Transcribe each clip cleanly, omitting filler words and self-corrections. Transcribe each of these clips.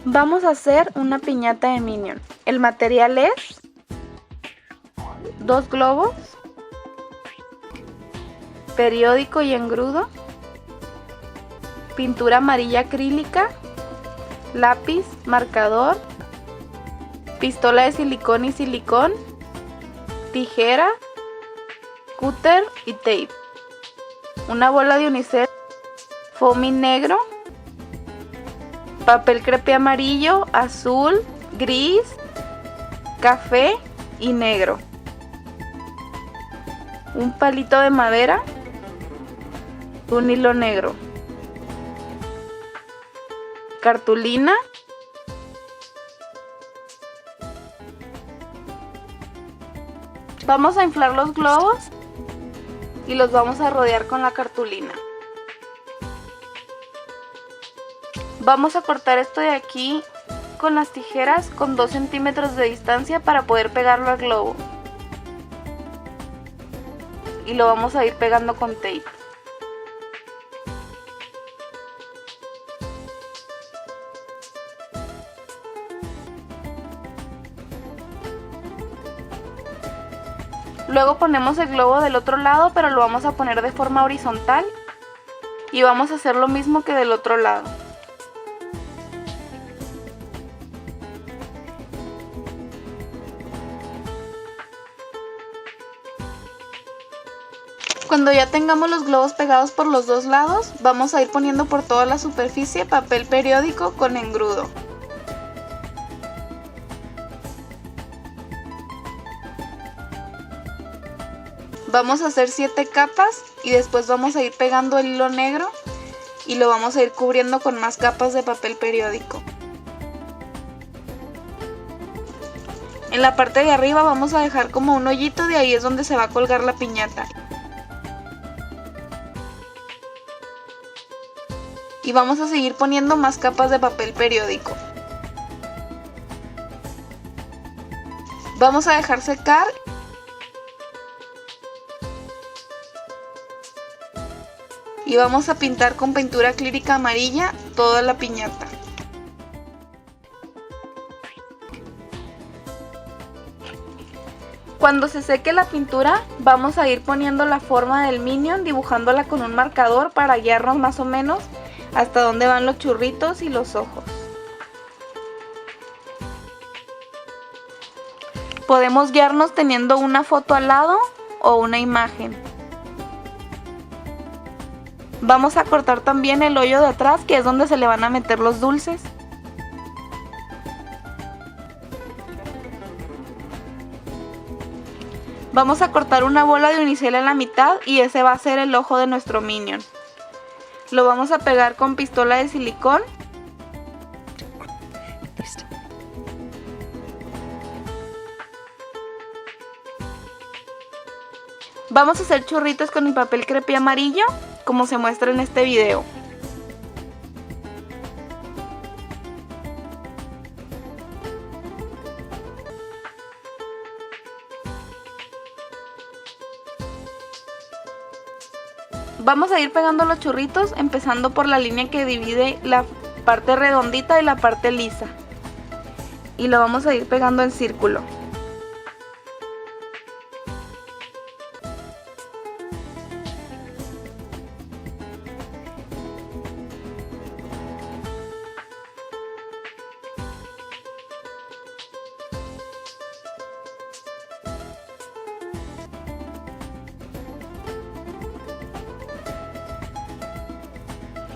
Vamos a hacer una piñata de Minion. El material es 2 globos, periódico y engrudo, pintura amarilla acrílica, lápiz, marcador, pistola de silicón y silicón, tijera, cúter y tape, una bola de unicel, foamy negro, papel crepé amarillo, azul, gris, café y negro, un palito de madera, un hilo negro, cartulina, vamos a inflar los globos y los vamos a rodear con la cartulina. Vamos a cortar esto de aquí con las tijeras con 2 centímetros de distancia para poder pegarlo al globo. Y lo vamos a ir pegando con tape. Luego ponemos el globo del otro lado, pero lo vamos a poner de forma horizontal. Y vamos a hacer lo mismo que del otro lado. Cuando ya tengamos los globos pegados por los dos lados, vamos a ir poniendo por toda la superficie papel periódico con engrudo. Vamos a hacer 7 capas y después vamos a ir pegando el hilo negro y lo vamos a ir cubriendo con más capas de papel periódico. En la parte de arriba vamos a dejar como un hoyito, de ahí es donde se va a colgar la piñata. Y vamos a seguir poniendo más capas de papel periódico. Vamos a dejar secar. Y vamos a pintar con pintura acrílica amarilla toda la piñata. Cuando se seque la pintura, vamos a ir poniendo la forma del Minion, dibujándola con un marcador para guiarnos más o menos hasta dónde van los churritos y los ojos. Podemos guiarnos teniendo una foto al lado o una imagen. Vamos a cortar también el hoyo de atrás, que es donde se le van a meter los dulces. Vamos a cortar una bola de unicel en la mitad y ese va a ser el ojo de nuestro Minion. Lo vamos a pegar con pistola de silicón. Vamos a hacer churritos con el papel crepé amarillo, como se muestra en este video. Vamos a ir pegando los churritos empezando por la línea que divide la parte redondita y la parte lisa. Y lo vamos a ir pegando en círculo.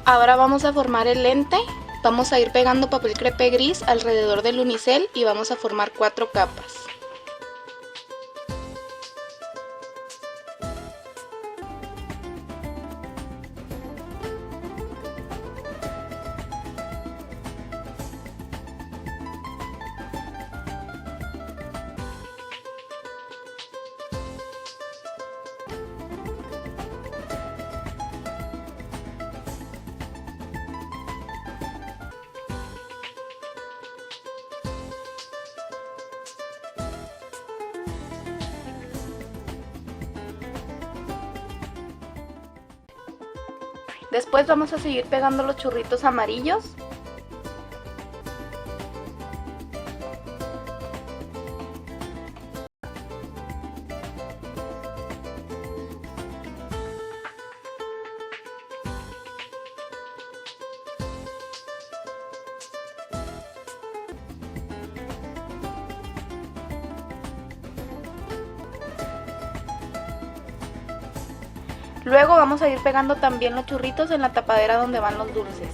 Ahora vamos a formar el lente. Vamos a ir pegando papel crepé gris alrededor del unicel y vamos a formar 4 capas. Después vamos a seguir pegando los churritos amarillos. Luego vamos a ir pegando también los churritos en la tapadera donde van los dulces.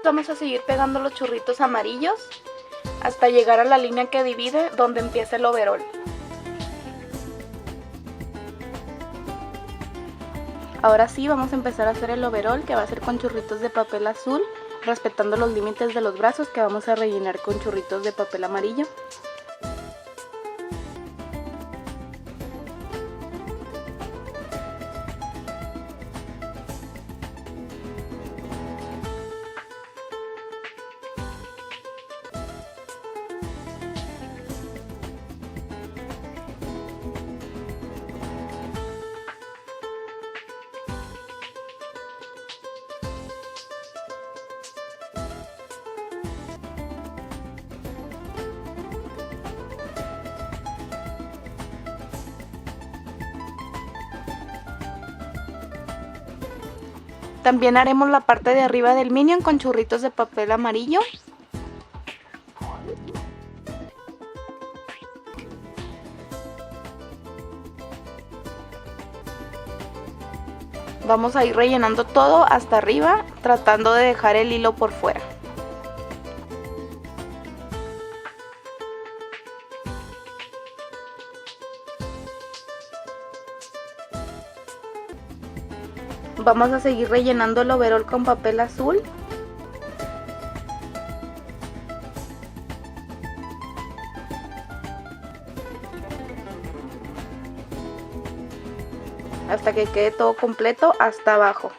Vamos a seguir pegando los churritos amarillos hasta llegar a la línea que divide donde empieza el overol. Ahora sí vamos a empezar a hacer el overol, que va a ser con churritos de papel azul, respetando los límites de los brazos que vamos a rellenar con churritos de papel amarillo. También haremos la parte de arriba del Minion con churritos de papel amarillo. Vamos a ir rellenando todo hasta arriba, tratando de dejar el hilo por fuera. Vamos a seguir rellenando el overol con papel azul. Hasta que quede todo completo hasta abajo.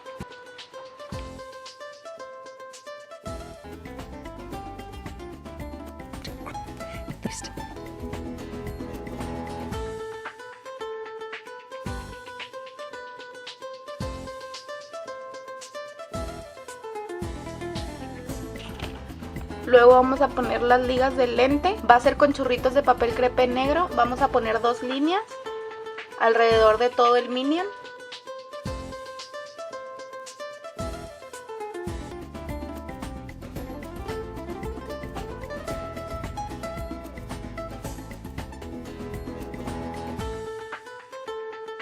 Luego vamos a poner las ligas del lente. Va a ser con churritos de papel crepé negro. Vamos a poner 2 líneas alrededor de todo el Minion.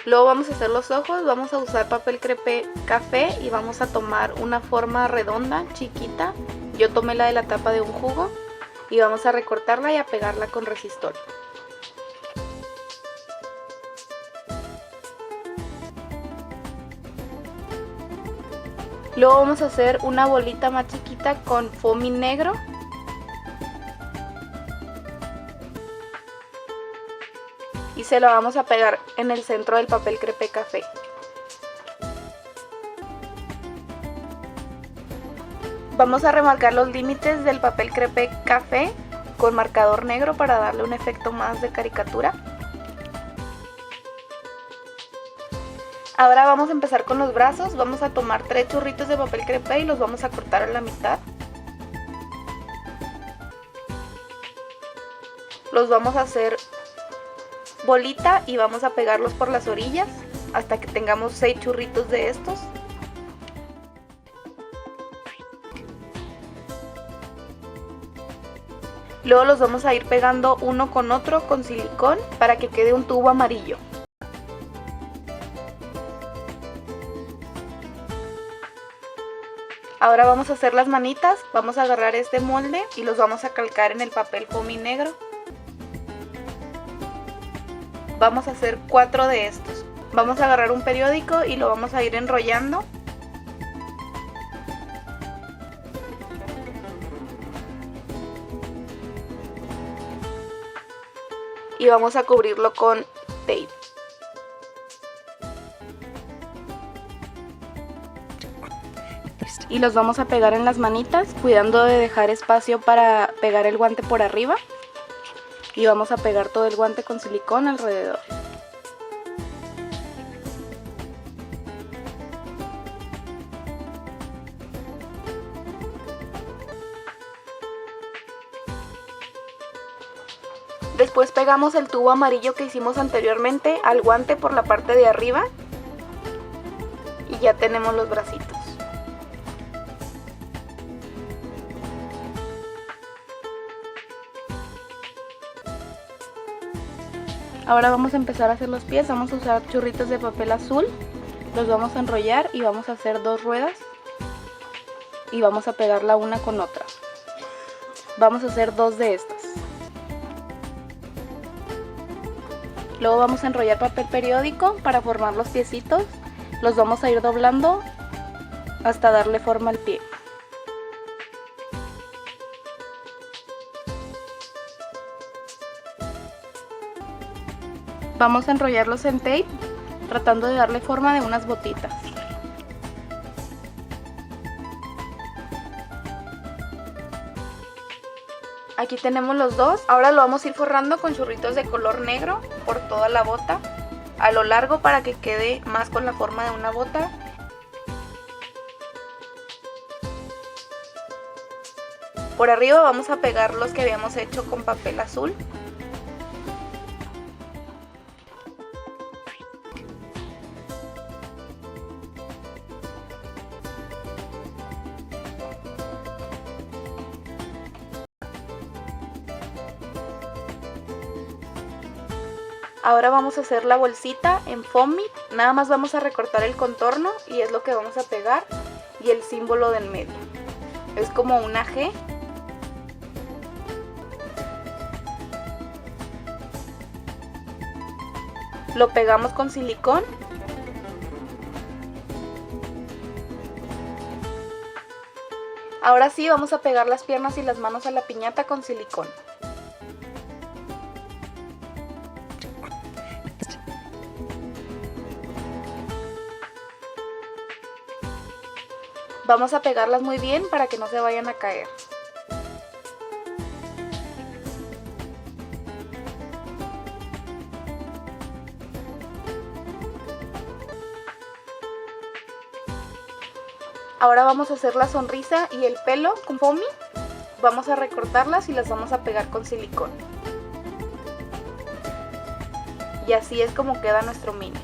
Luego vamos a hacer los ojos. Vamos a usar papel crepé café y vamos a tomar una forma redonda, chiquita. Yo tomé la de la tapa de un jugo y vamos a recortarla y a pegarla con resistol. Luego vamos a hacer una bolita más chiquita con foamy negro. Y se la vamos a pegar en el centro del papel crepé café. Vamos a remarcar los límites del papel crepé café con marcador negro para darle un efecto más de caricatura. Ahora vamos a empezar con los brazos. Vamos a tomar 3 churritos de papel crepé y los vamos a cortar a la mitad. Los vamos a hacer bolita y vamos a pegarlos por las orillas hasta que tengamos 6 churritos de estos. Luego los vamos a ir pegando uno con otro con silicón para que quede un tubo amarillo. Ahora vamos a hacer las manitas. Vamos a agarrar este molde y los vamos a calcar en el papel foamy negro. Vamos a hacer 4 de estos. Vamos a agarrar un periódico y lo vamos a ir enrollando. Y vamos a cubrirlo con tape. Y los vamos a pegar en las manitas, cuidando de dejar espacio para pegar el guante por arriba. Y vamos a pegar todo el guante con silicón alrededor. Después pegamos el tubo amarillo que hicimos anteriormente al guante por la parte de arriba. ya tenemos los bracitos. Ahora vamos a empezar a hacer los pies. Vamos a usar churritos de papel azul. Los vamos a enrollar y vamos a hacer 2 ruedas. Y vamos a pegarla una con otra. Vamos a hacer 2 de estas. Luego vamos a enrollar papel periódico para formar los piecitos. Los vamos a ir doblando hasta darle forma al pie. Vamos a enrollarlos en tape, tratando de darle forma de unas botitas. Aquí tenemos los dos. Ahora lo vamos a ir forrando con churritos de color negro por toda la bota, a lo largo para que quede más con la forma de una bota. Por arriba vamos a pegar los que habíamos hecho con papel azul. Ahora vamos a hacer la bolsita en foamy. Nada más vamos a recortar el contorno y es lo que vamos a pegar, y el símbolo del medio. Es como una G. Lo pegamos con silicón. Ahora sí vamos a pegar las piernas y las manos a la piñata con silicón. Vamos a pegarlas muy bien para que no se vayan a caer. Ahora vamos a hacer la sonrisa y el pelo con foamy. Vamos a recortarlas y las vamos a pegar con silicón. Y así es como queda nuestro mini.